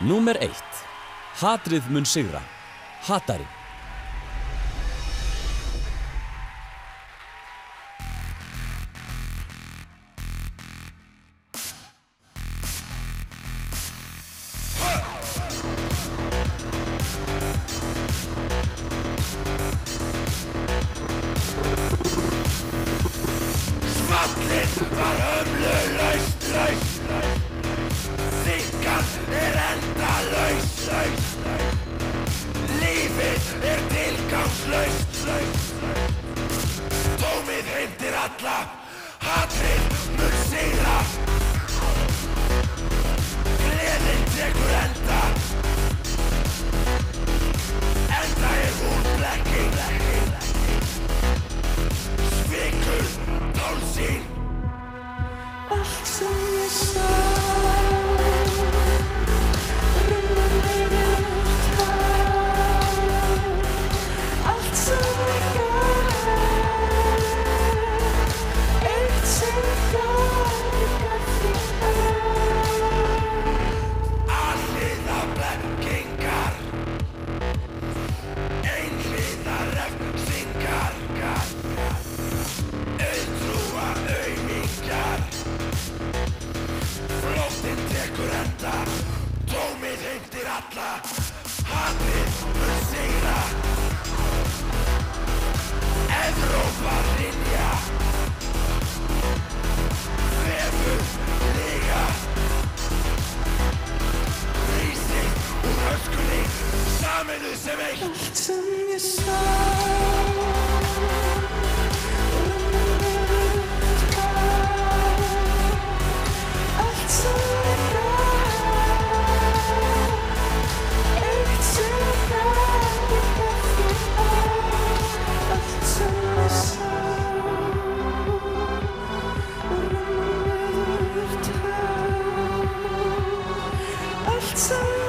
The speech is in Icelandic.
Númer 1. Hatrið mun sigra. Hatari. Svallinn var hömlulaust, Þykan endalaus, Lífið tilgangslaust, Tómið heimtir alla, hatrið mun sigra. Gleðin tekur enda, enda hún blekking. Svikur tálsýn. Allt sem ég sá runnur niður tár. Allt sem ég gaf, eitt sem gaf þér. Alhliða blekkingar, einhliða refsingar, auðtrúa aumingjar. Flóttinn tekur enda, tómið heimtir alla, hatrið mun sigra. Evrópa hrynja, vefur liga. Rísið úr öskunni, sameinuð sem eitt. Allt sem ég sá runnur niður tár. Allt sem ég gaf, eitt sem gaf þér. Allt sem ég sá runnur niður tár. Allt sem